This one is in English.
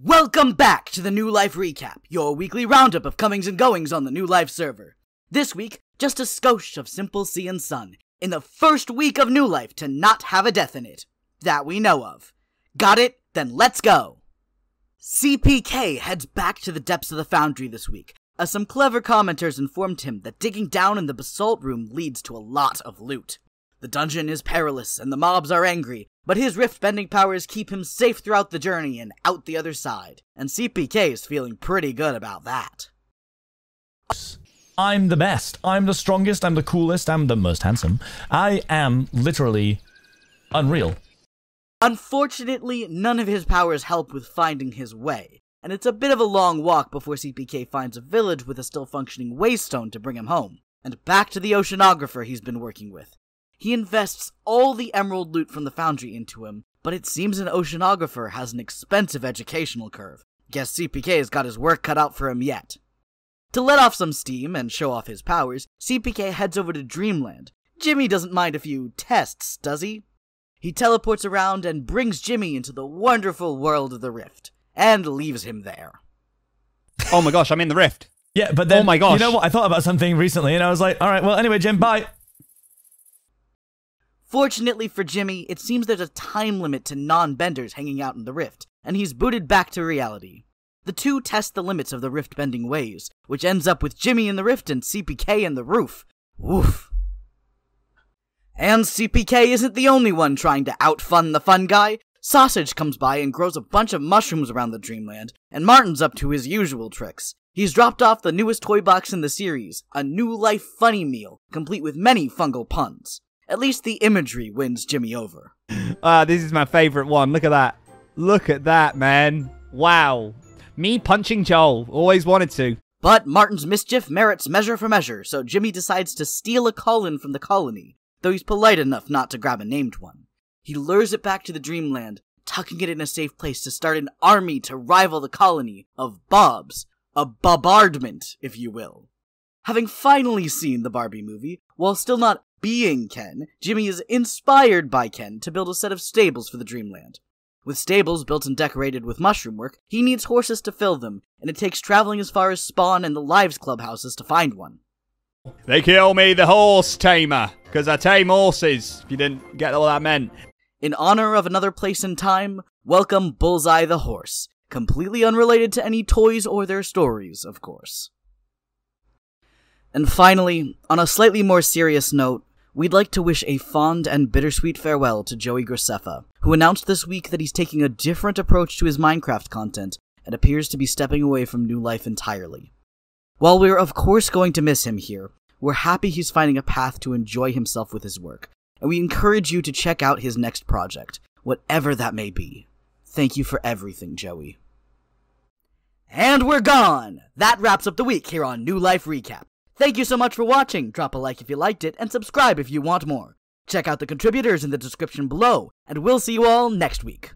Welcome back to the New Life Recap, your weekly roundup of comings and goings on the New Life server. This week, just a skosh of simple sea and sun, in the first week of New Life to not have a death in it. That we know of. Got it? Then let's go! CPK heads back to the depths of the Foundry this week, as some clever commenters informed him that digging down in the basalt room leads to a lot of loot. The dungeon is perilous and the mobs are angry, but his rift-bending powers keep him safe throughout the journey and out the other side, and CPK is feeling pretty good about that. I'm the best, I'm the strongest, I'm the coolest, I'm the most handsome. I am literally unreal. Unfortunately, none of his powers help with finding his way, and it's a bit of a long walk before CPK finds a village with a still functioning waystone to bring him home, and back to the oceanographer he's been working with. He invests all the emerald loot from the Foundry into him, but it seems an oceanographer has an expensive educational curve. Guess CPK's got his work cut out for him yet. To let off some steam and show off his powers, CPK heads over to Dreamland. Jimmy doesn't mind a few tests, does he? He teleports around and brings Jimmy into the wonderful world of the Rift, and leaves him there. Oh my gosh, I'm in the Rift. Yeah, but then, oh my gosh. You know what, I thought about something recently, and I was like, alright, well, anyway, Jim, bye. Fortunately for Jimmy, it seems there's a time limit to non-benders hanging out in the Rift, and he's booted back to reality. The two test the limits of the rift-bending ways, which ends up with Jimmy in the Rift and CPK in the roof. Woof. And CPK isn't the only one trying to out-fun the fun guy. Sausage comes by and grows a bunch of mushrooms around the Dreamland, and Martin's up to his usual tricks. He's dropped off the newest toy box in the series, a New Life Funny Meal, complete with many fungal puns. At least the imagery wins Jimmy over. This is my favorite one. Look at that. Look at that, man. Wow. Me punching Joel. Always wanted to. But Martin's mischief merits measure for measure, so Jimmy decides to steal a call-in from the colony, though he's polite enough not to grab a named one. He lures it back to the Dreamland, tucking it in a safe place to start an army to rival the colony of Bobs. A bombardment, if you will. Having finally seen the Barbie movie, while still not being Ken, Jimmy is inspired by Ken to build a set of stables for the Dreamland. With stables built and decorated with mushroom work, he needs horses to fill them, and it takes traveling as far as Spawn and the Lives clubhouses to find one. They call me the horse tamer, because I tame horses, if you didn't get all that meant. In honor of another place and time, welcome Bullseye the Horse, completely unrelated to any toys or their stories, of course. And finally, on a slightly more serious note, we'd like to wish a fond and bittersweet farewell to Joey Graceffa, who announced this week that he's taking a different approach to his Minecraft content and appears to be stepping away from New Life entirely. While we're of course going to miss him here, we're happy he's finding a path to enjoy himself with his work, and we encourage you to check out his next project, whatever that may be. Thank you for everything, Joey. And we're gone! That wraps up the week here on New Life Recap. Thank you so much for watching, drop a like if you liked it, and subscribe if you want more. Check out the contributors in the description below, and we'll see you all next week.